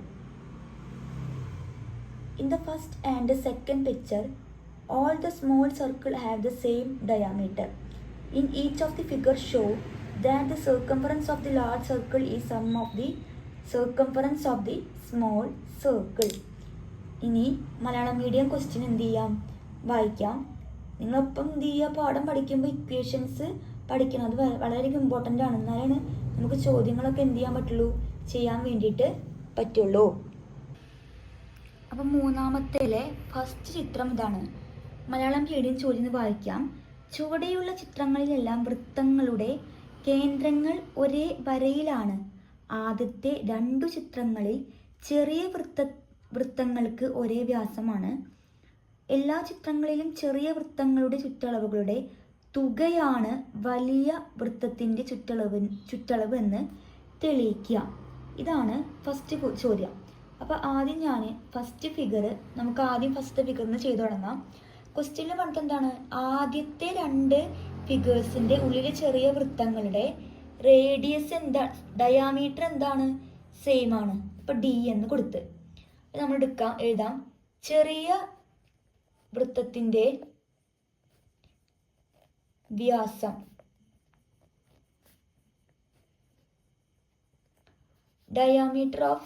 In the first and second picture all the small circle have the same diameter. In each of the figures show that the circumference of the large circle is sum of the circumference of the small circle. ഇനി Malayalam medium question എന്ത് ചെയ്യാം? വായിക്കാം. നിങ്ങളൊപ്പം എന്ത് ചെയ്യുക? പാഠം പഠിക്കുമ്പോൾ equations പഠിക്കണം. അത് വളരെ ഇമ്പോർട്ടൻ്റ് ആണ്. എന്നാലാണ് നമുക്ക് ചോദ്യങ്ങളൊക്കെ എന്ത് ചെയ്യാൻ പറ്റുള്ളൂ? ചെയ്യാൻ വേണ്ടിയിട്ട് പറ്റുള്ളൂ. അപ്പം 3ാമത്തേലെ ഫസ്റ്റ് ചിത്രം ഇതാണ്. മലയാളം മീഡിയം ചോദ്യം വായിക്കാം. ചുവടെയുള്ള ചിത്രങ്ങളിലെല്ലാം വൃത്തങ്ങളുടെ കേന്ദ്രങ്ങൾ ഒരേ വരയിലാണ്. ആദ്യത്തെ 2 ചിത്രങ്ങളിൽ ചെറിയ വൃത്തങ്ങൾക്ക് ഒരേ വ്യാസമാണ്. എല്ലാ ചിത്രങ്ങളിലും ചെറിയ വൃത്തങ്ങളുടെ ചുറ്റളവുകളുടെ തുകയാണ് വലിയ വൃത്തത്തിൻ്റെ ചുറ്റളവ് എന്ന് തെളിയിക്കുക. ഇതാണ് ഫസ്റ്റ് ചോദ്യം. അപ്പോൾ ആദ്യം ഞാൻ ഫസ്റ്റ് ഫിഗർ എന്ന് ചെയ്തു തുടങ്ങാം. ക്വസ്റ്റ്യനിൽ പറഞ്ഞിട്ട് എന്താണ്? ആദ്യത്തെ 2 ഫിഗേഴ്സിൻ്റെ ഉള്ളിലെ ചെറിയ വൃത്തങ്ങളുടെ റേഡിയസ് ഡയാമീറ്റർ എന്താണ്? സെയിം ആണ്. അപ്പോൾ D എന്ന് കൊടുത്ത് നമ്മൾ എഴുതാം. ചെറിയ വൃത്തത്തിൻ്റെ വ്യാസം diameter of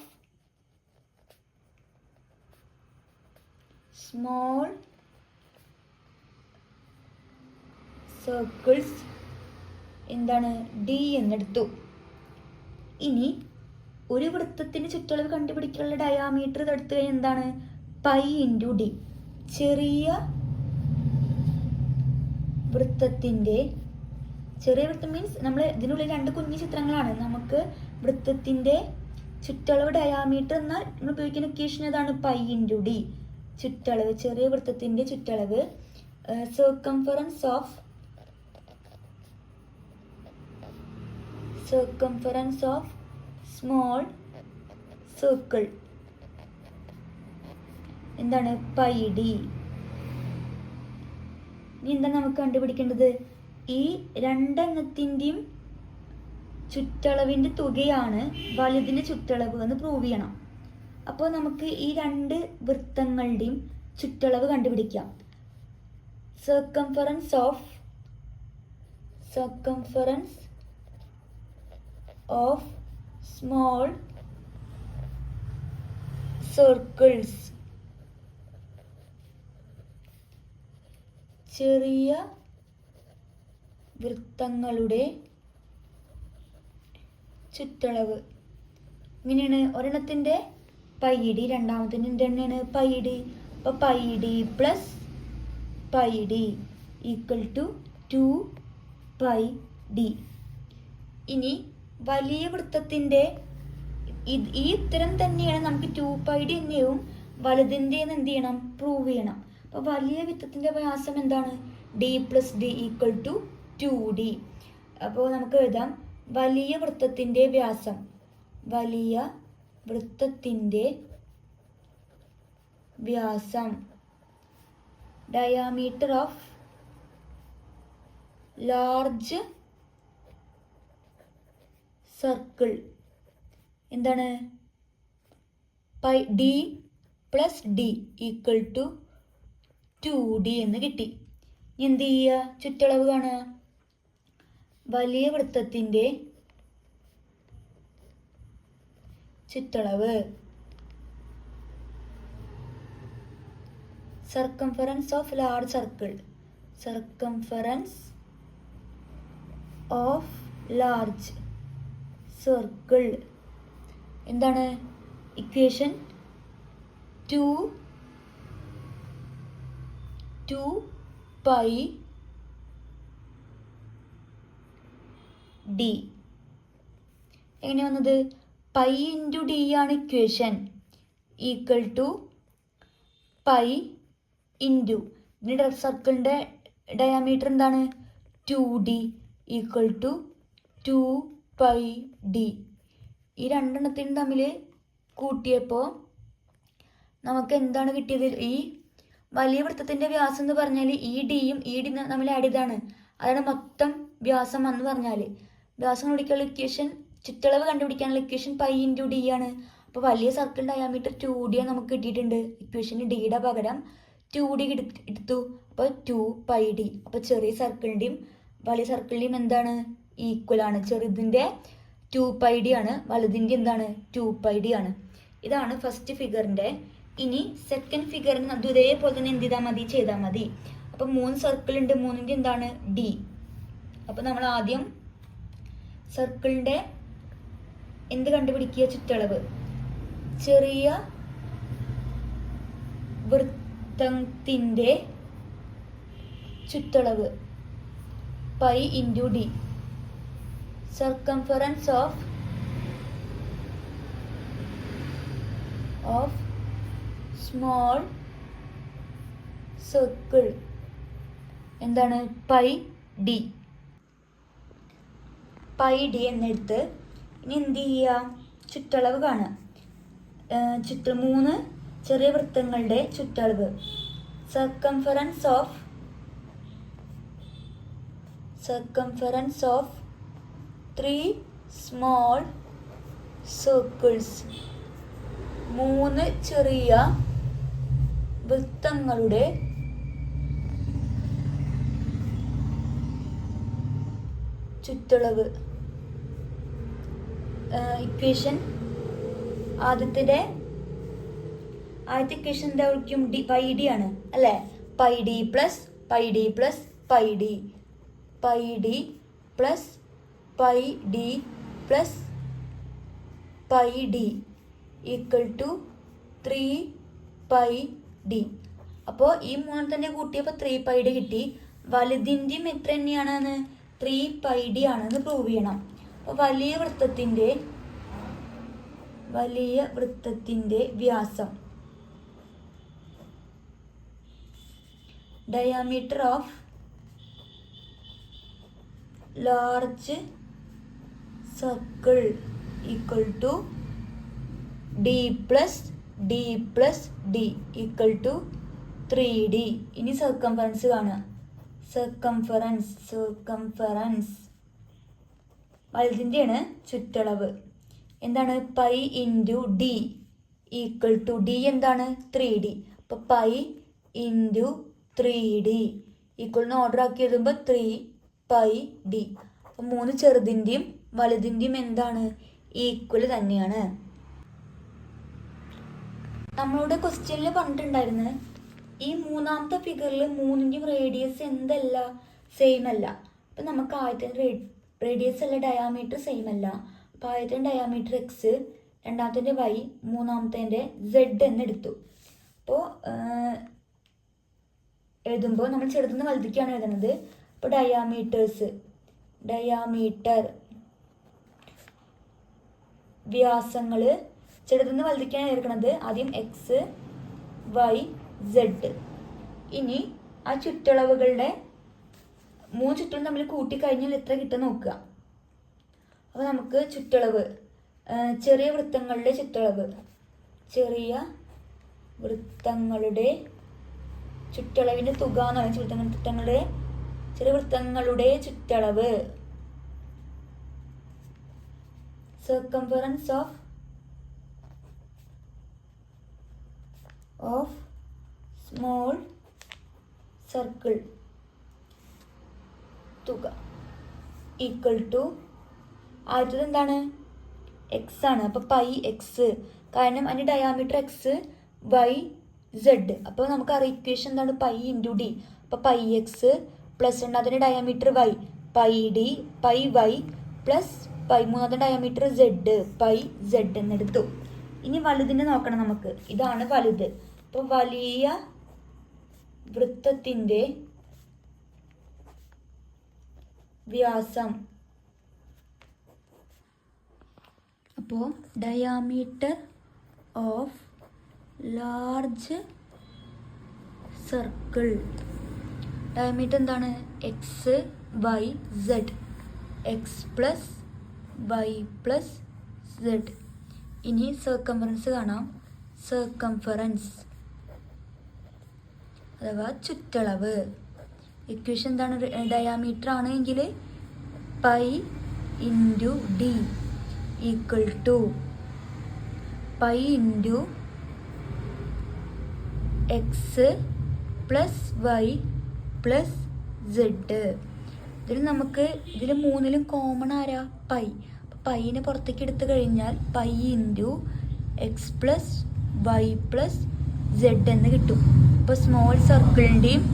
small circles എന്താണ്? D എന്നെടുത്തു. ഇനി ഒരു വൃത്തത്തിന് ചുറ്റളവ് കണ്ടുപിടിക്കാനുള്ള ഡയാമീറ്റർ എടുത്തു കഴിഞ്ഞാൽ എന്താണ്? Pi into D. ചെറിയ വൃത്തം മീൻസ് നമ്മൾ ഇതിനുള്ളിൽ 2 കുഞ്ഞു ചിത്രങ്ങളാണ്. നമുക്ക് വൃത്തത്തിൻ്റെ ചുറ്റളവ് ഡയാമീറ്റർ എന്നാൽ നമ്മൾ ഉപയോഗിക്കുന്ന ഇക്വേഷൻ ഏതാണ്? Pi into D. ചുറ്റളവ്, ചെറിയ വൃത്തത്തിൻ്റെ ചുറ്റളവ് circumference of small circle എന്താണ്? Pi D. ഇനി എന്താണ് നമുക്ക് കണ്ടുപിടിക്കേണ്ടത്? ഈ 2 എണ്ണത്തിൻ്റെയും ചുറ്റളവിൻ്റെ തുകയാണ് വലുതിൻ്റെ ചുറ്റളവ് എന്ന് പ്രൂവ് ചെയ്യണം. അപ്പോൾ നമുക്ക് ഈ 2 വൃത്തങ്ങളുടെയും ചുറ്റളവ് കണ്ടുപിടിക്കാം. circumference of സ്മോൾ സർക്കിൾസ്, ചെറിയ വൃത്തങ്ങളുടെ ചുറ്റളവ്. ഇങ്ങനെയാണ് ഒരെണ്ണത്തിൻ്റെ പൈ ഡി, രണ്ടാമത്തിൻ്റെ എന്താണ് പൈ ഡി. അപ്പോൾ pi D plus pi D equal to 2π d. ഇനി വലിയ വൃത്തത്തിൻ്റെ ഈ ഉത്തരം തന്നെയാണ് നമുക്ക് 2π d എന്നെയും വലുതിൻ്റെ എന്ത് ചെയ്യണം, പ്രൂവ് ചെയ്യണം. അപ്പോൾ വലിയ വൃത്തത്തിൻ്റെ വ്യാസം എന്താണ്, d plus d equal to 2d. അപ്പോൾ നമുക്ക് എഴുതാം വലിയ വൃത്തത്തിൻ്റെ വ്യാസം, വലിയ വൃത്തത്തിൻ്റെ വ്യാസം, ഡയാമീറ്റർ ഓഫ് ലാർജ് സർക്കിൾ എന്താണ്, pi D plus D equal to 2d എന്ന് കിട്ടി. എന്ത് ചെയ്യുക, ചുറ്റളവ് കാണുക. വലിയ വൃത്തത്തിൻ്റെ ചുറ്റളവ്, circumference of large circle, circumference of large circle എന്താണ്, ഇക്വേഷൻ 2π d. എങ്ങനെ വന്നത്, പൈ ഇൻറ്റു ഡി ആണ് equation, equal to pi into ഇതിൻ്റെ സർക്കിളിൻ്റെ ഡയാമീറ്റർ എന്താണ് 2d ഈക്വൽ ടു 2π d. ഈ രണ്ടെണ്ണത്തിനും തമ്മിൽ കൂട്ടിയപ്പോൾ നമുക്ക് എന്താണ് കിട്ടിയത്, ഈ വലിയ വൃത്തത്തിൻ്റെ വ്യാസം എന്ന് പറഞ്ഞാൽ ഈ ഡിയും ഈ ഡി തമ്മിൽ ആഡ് ചെയ്താണ്, അതാണ് മൊത്തം വ്യാസം എന്ന് പറഞ്ഞാൽ. വ്യാസം കണ്ടുപിടിക്കാനുള്ള ഇക്വേഷൻ, ചുറ്റളവ് കണ്ടുപിടിക്കാനുള്ള ഇക്വേഷൻ പൈ ഇൻറ്റു ഡി ആണ്. അപ്പോൾ വലിയ സർക്കിൾ ഡയാമീറ്റർ 2d നമുക്ക് കിട്ടിയിട്ടുണ്ട്. ഇക്വേഷന് ഡിയുടെ പകരം 2d എടുത്തു, അപ്പോൾ 2π d. അപ്പോൾ ചെറിയ സർക്കിളിൻ്റെയും വലിയ സർക്കിളിൻ്റെയും എന്താണ്, ഈക്വൽ ആണ്. ചെറുതിൻ്റെ 2π d ആണ്, വലുതിൻ്റെ എന്താണ് 2π d ആണ്. ഇതാണ് ഫസ്റ്റ് ഫിഗറിൻ്റെ. ഇനി സെക്കൻഡ് ഫിഗറിന് അത് ഇതേപോലെ തന്നെ എന്ത് ചെയ്താൽ മതി, ചെയ്താൽ മതി. അപ്പോൾ 3 സർക്കിൾ ഉണ്ട്, 3ൻ്റെ എന്താണ് ഡി. അപ്പോൾ നമ്മൾ ആദ്യം സർക്കിളിൻ്റെ എന്ത് കണ്ടുപിടിക്കുക, ചുറ്റളവ്. ചെറിയ വൃത്തത്തിൻ്റെ ചുറ്റളവ് pi into D, circumference of small circle എന്താണ് പൈ ഡി. പൈ ഡി എന്നെടുത്ത് ഇനി എന്ത് ചെയ്യുക, ചുറ്റളവ് കാണുക. 3 ചെറിയ വൃത്തങ്ങളുടെ ചുറ്റളവ്, സർക്കംഫറൻസ് ഓഫ് 3 സ്മോൾ സർക്കിൾസ്, 3 ചെറിയ വൃത്തങ്ങളുടെ ചുറ്റളവ്. ഇക്വേഷൻ ആദ്യത്തെ ഇക്വേഷൻ എന്തായിരിക്കും, പൈ ഡി ആണ് അല്ലേ. Pi D plus pi D plus pi D, pi D plus pi D plus pi D equal to 3π d. അപ്പോൾ ഈ 3 തന്നെ കൂട്ടിയപ്പോൾ 3π d കിട്ടി. വലുതിൻ്റെയും എത്ര തന്നെയാണെന്ന് 3π d ആണെന്ന് പ്രൂവ് ചെയ്യണം. അപ്പോൾ വലിയ വൃത്തത്തിൻ്റെ വ്യാസം, diameter of large circle equal to d plus d equal to 3d. ഇനി സർക്കംഫറൻസ് കാണുക. സർക്കംഫറൻസ് വലുതിൻ്റെയാണ് ചുറ്റളവ്. എന്താണ്, pi into D equal to D എന്താണ് 3d. അപ്പോൾ പൈ ഇൻറ്റു 3d ഈക്വലിന് ഓർഡർ ആക്കി എഴുതുമ്പോൾ 3π d. അപ്പോൾ 3 ചെറുതിൻ്റെയും വലുതിൻ്റെയും എന്താണ് ഈക്വൽ തന്നെയാണ്. നമ്മളോട് ക്വസ്റ്റ്യനിൽ പറഞ്ഞിട്ടുണ്ടായിരുന്നു ഈ മൂന്നാമത്തെ ഫിഗറിൽ മൂന്നിൻ്റെയും റേഡിയസ് എന്തല്ല, സെയിം അല്ല. അപ്പം നമുക്ക് ആദ്യത്തെ റേഡിയസ് അല്ല, ഡയാമീറ്റർ സെയിം അല്ല. അപ്പോൾ ആദ്യത്തെ ഡയാമീറ്റർ എക്സ്, രണ്ടാമത്തെ വൈ, മൂന്നാമത്തെ സെഡ് എന്ന് എടുത്തു. അപ്പോൾ എഴുതുമ്പോൾ നമ്മൾ ചെറുതുനിന്ന് വലുതിക്കാണ് എഴുതുന്നത്. അപ്പോൾ ഡയാമീറ്റർ വ്യാസങ്ങൾ ചെറുതുനിന്ന് വലുതിക്കാണ് എടുക്കുന്നത്. ആദ്യം എക്സ്, വൈ, സെഡ്. ഇനി ആ ചുറ്റളവുകളുടെ 3 ചുറ്റളവ് തമ്മിൽ കൂട്ടിക്കഴിഞ്ഞാൽ എത്ര കിട്ടും നോക്കുക. അപ്പോൾ നമുക്ക് ചുറ്റളവ്, ചെറിയ വൃത്തങ്ങളുടെ ചുറ്റളവ്, ചുറ്റളവിൻ്റെ തുക എന്ന് പറയുന്നത് ചെറിയ വൃത്തങ്ങളുടെ ചുറ്റളവ്, സർക്കംഫറൻസ് ഓഫ് സ്മോൾ സർക്കിൾ തുക ഈക്വൽ ടു, ആദ്യത്തത് എന്താണ്, എക്സ് ആണ്. അപ്പോൾ പൈ എക്സ്, കാരണം അതിൻ്റെ ഡയാമീറ്റർ എക്സ്, വൈ, സെഡ്. അപ്പോൾ നമുക്കറിയാം ഇക്വേഷൻ എന്താണ്, പൈ ഇൻറ്റു ഡി. അപ്പോൾ പൈ എക്സ് പ്ലസ് രണ്ടാമത്തെ diameter Y, pi D, pi Y plus pi, മൂന്നാമത്തെ ഡയാമീറ്റർ സെഡ്, പൈ സെഡ് എന്നെടുത്തു. ഇനി വലുതിനെ നോക്കണം നമുക്ക്. ഇതാണ് വലുത്. അപ്പോൾ വലിയ വൃത്തത്തിൻ്റെ വ്യാസം, അപ്പോൾ diameter of large circle, diameter എന്താണ്, X, Y, Z, X plus Y plus Z. ഇനി സർക്കംഫറൻസ് കാണാം. സർക്കംഫറൻസ് അഥവാ ചുറ്റളവ്. ഇക്വേഷൻ എന്താണ്, ഡയാമീറ്റർ ആണെങ്കിൽ pi into D equal to pi into X plus Y plus Z. ഇതിൽ മൂന്നിലും കോമൺ ആരാ, പൈ. അപ്പോൾ പൈനെ പുറത്തേക്ക് എടുത്തു കഴിഞ്ഞാൽ pi into X plus Y plus Z എന്ന് കിട്ടും. അപ്പോൾ സ്മോൾ സർക്കിളിൻ്റെയും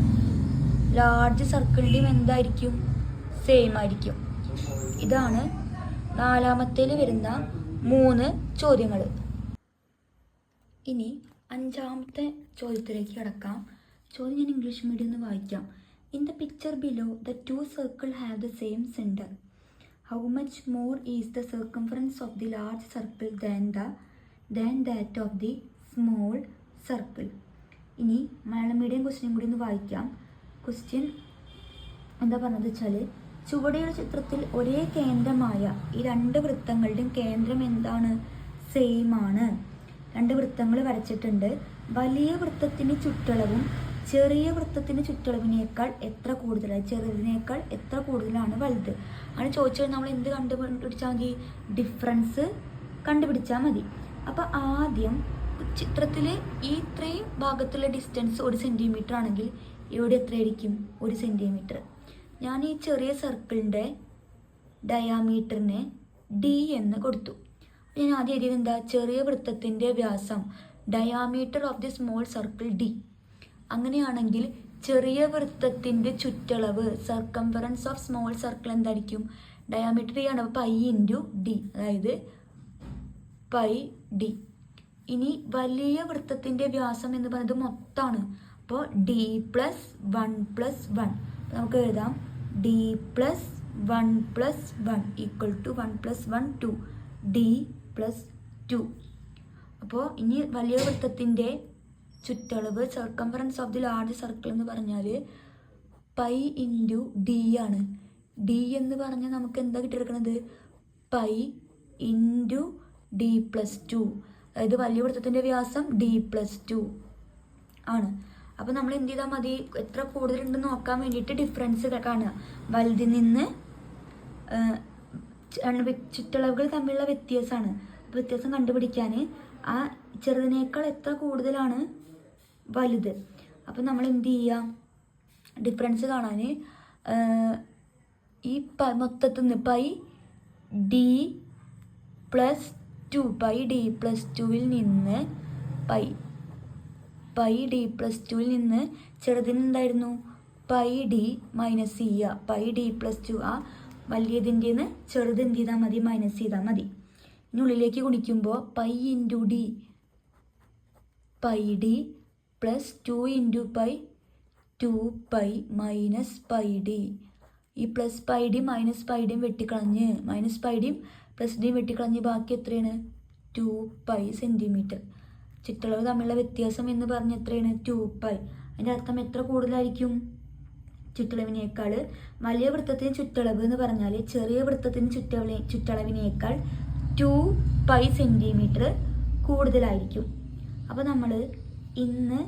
ലാർജ് സർക്കിളിൻ്റെയും എന്തായിരിക്കും, സെയിം ആയിരിക്കും. ഇതാണ് നാലാമത്തേൽ വരുന്ന 3 ചോദ്യങ്ങൾ. ഇനി 5ാമത്തെ ചോദ്യത്തിലേക്ക് കടക്കാം. ചോദ്യം ഞാൻ ഇംഗ്ലീഷ് മീഡിയം ഒന്ന് വായിക്കാം. In the picture below, the 2 circles have the same center. How much more is the circumference of the large circle than that of the small circle? ഇനി മലയാളം മീഡിയം ക്വസ്റ്റ്യൻ കൂടി ഒന്ന് വായിക്കാം. ക്വസ്റ്റ്യൻ എന്താ പറഞ്ഞത് വെച്ചാൽ, ചുവടെയുള്ള ചിത്രത്തിൽ ഒരേ കേന്ദ്രമായ ഈ 2 വൃത്തങ്ങളുടെയും കേന്ദ്രം എന്താണ്, സെയിം ആണ്. 2 വൃത്തങ്ങൾ വരച്ചിട്ടുണ്ട്. വലിയ വൃത്തത്തിന് ചുറ്റളവും ചെറിയ വൃത്തത്തിന് ചുറ്റളവിനേക്കാൾ എത്ര കൂടുതലാണ്, ചെറുതിനേക്കാൾ എത്ര കൂടുതലാണ് വലുത്. അങ്ങനെ ചോദിച്ചാൽ നമ്മൾ എന്ത് കണ്ടുപിടിച്ചാൽ മതി, ഡിഫറൻസ് കണ്ടുപിടിച്ചാൽ മതി. അപ്പോൾ ആദ്യം ചിത്രത്തിൽ ഈ ഇത്രയും ഭാഗത്തുള്ള ഡിസ്റ്റൻസ് 1 സെൻറ്റിമീറ്റർ ആണെങ്കിൽ ഇവിടെ എത്രയായിരിക്കും, 1 സെൻറ്റിമീറ്റർ. ഞാൻ ഈ ചെറിയ സർക്കിളിൻ്റെ ഡയാമീറ്ററിനെ ഡി എന്ന് കൊടുത്തു. ഞാൻ ആദ്യം എഴുതിയത് എന്താ, ചെറിയ വൃത്തത്തിൻ്റെ വ്യാസം, diameter of the small circle D. അങ്ങനെയാണെങ്കിൽ ചെറിയ വൃത്തത്തിൻ്റെ ചുറ്റളവ്, സർക്കംഫറൻസ് ഓഫ് സ്മോൾ സർക്കിൾ എന്തായിരിക്കും, ഡയാമീറ്റർ ഡി ആണ്. അപ്പോൾ പൈ ഇൻറ്റു ഡി, അതായത് പൈ ഡി. ഇനി വലിയ വൃത്തത്തിൻ്റെ വ്യാസം എന്ന് പറയുന്നത് മൊത്തമാണ്. അപ്പോൾ ഡി പ്ലസ് 1 പ്ലസ് 1. നമുക്ക് എഴുതാം D plus 1 plus 1 equal to 1 plus 1 2, D plus 2. അപ്പോൾ ഇനി വലിയ വൃത്തത്തിൻ്റെ ചുറ്റളവ്, circumference of the large circle എന്ന് പറഞ്ഞാൽ പൈ ഇൻറ്റു ഡി ആണ്. ഡി എന്ന് പറഞ്ഞാൽ നമുക്ക് എന്താ കിട്ടിയെടുക്കുന്നത്, പൈ ഇൻറ്റു ഡി പ്ലസ് 2, അതായത് വലിയ വൃത്തത്തിൻ്റെ വ്യാസം ഡി പ്ലസ് 2 ആണ്. അപ്പോൾ നമ്മൾ എന്ത് ചെയ്താൽ മതി, എത്ര കൂടുതലുണ്ടെന്ന് നോക്കാൻ വേണ്ടിയിട്ട് ഡിഫറൻസ് കാണുക. വലുതിൽ നിന്ന് ചുറ്റളവുകൾ തമ്മിലുള്ള വ്യത്യാസമാണ്. വ്യത്യാസം കണ്ടുപിടിക്കാൻ ആ ചെറുതിനേക്കാൾ എത്ര കൂടുതലാണ് വലുത്. അപ്പം നമ്മൾ എന്ത് ചെയ്യുക, ഡിഫറൻസ് കാണാൻ ഈ മൊത്തത്തിൽ നിന്ന് pi D plus 2 pi D plus 2-ൽ നിന്ന് പൈ ഡി പ്ലസ് 2-ൽ നിന്ന് ചെറുതിന് എന്തായിരുന്നു പൈ ഡി മൈനസ് ചെയ്യുക. പൈ ഡി പ്ലസ് 2 ആ വലിയതിൻ്റെ നിന്ന് ചെറുത് എന്ത് ചെയ്താൽ മതി, മൈനസ് ചെയ്താൽ മതി. ഇനി ഉള്ളിലേക്ക് ഗുണിക്കുമ്പോൾ pi into D, pi D plus 2 into pi 2 pi minus pi D. ഈ plus pi D minus pi ഡിയും വെട്ടിക്കളഞ്ഞ്, മൈനസ് പൈ ഡിയും പ്ലസ് ഡിയും വെട്ടിക്കളഞ്ഞ് ബാക്കി എത്രയാണ് 2 പൈ സെൻറ്റിമീറ്റർ. ചുറ്റളവ് തമ്മിലുള്ള വ്യത്യാസം എന്ന് പറഞ്ഞ് എത്രയാണ് 2 പൈ. അതിൻ്റെ അർത്ഥം എത്ര കൂടുതലായിരിക്കും, ചുറ്റളവിനേക്കാൾ വലിയ വൃത്തത്തിന് ചുറ്റളവ് എന്ന് പറഞ്ഞാൽ ചെറിയ വൃത്തത്തിന് ചുറ്റളവിനേക്കാൾ 2 പൈ സെൻറ്റിമീറ്റർ കൂടുതലായിരിക്കും. അപ്പോൾ നമ്മൾ ഇന്ന്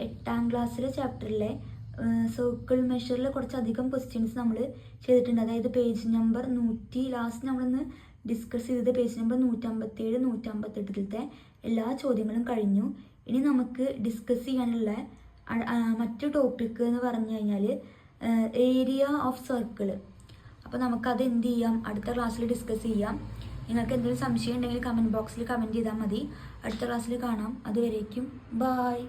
8ാം ക്ലാസ്സിലെ ചാപ്റ്ററിലെ സർക്കിൾ മെഷറിൽ കുറച്ചധികം ക്വസ്റ്റ്യൻസ് നമ്മൾ ചെയ്തിട്ടുണ്ട്. അതായത് പേജ് നമ്പർ 100 ലാസ്റ്റ് നമ്മളിന്ന് ഡിസ്കസ് ചെയ്തത് പേജ് നമ്പർ 157 158 എല്ലാ ചോദ്യങ്ങളും കഴിഞ്ഞു. ഇനി നമുക്ക് ഡിസ്കസ് ചെയ്യാനുള്ള മറ്റു ടോപ്പിക്ക് എന്ന് പറഞ്ഞു കഴിഞ്ഞാൽ ഏരിയ ഓഫ് സർക്കിൾ. അപ്പോൾ നമുക്കത് എന്ത് ചെയ്യാം, അടുത്ത ക്ലാസ്സിൽ ഡിസ്കസ് ചെയ്യാം. നിങ്ങൾക്ക് എന്തെങ്കിലും സംശയം ഉണ്ടെങ്കിൽ കമൻറ്റ് ബോക്സിൽ കമൻറ്റ് ചെയ്താൽ മതി. അടുത്ത ക്ലാസ്സിൽ കാണാം. അതുവരേക്കും ബായ്.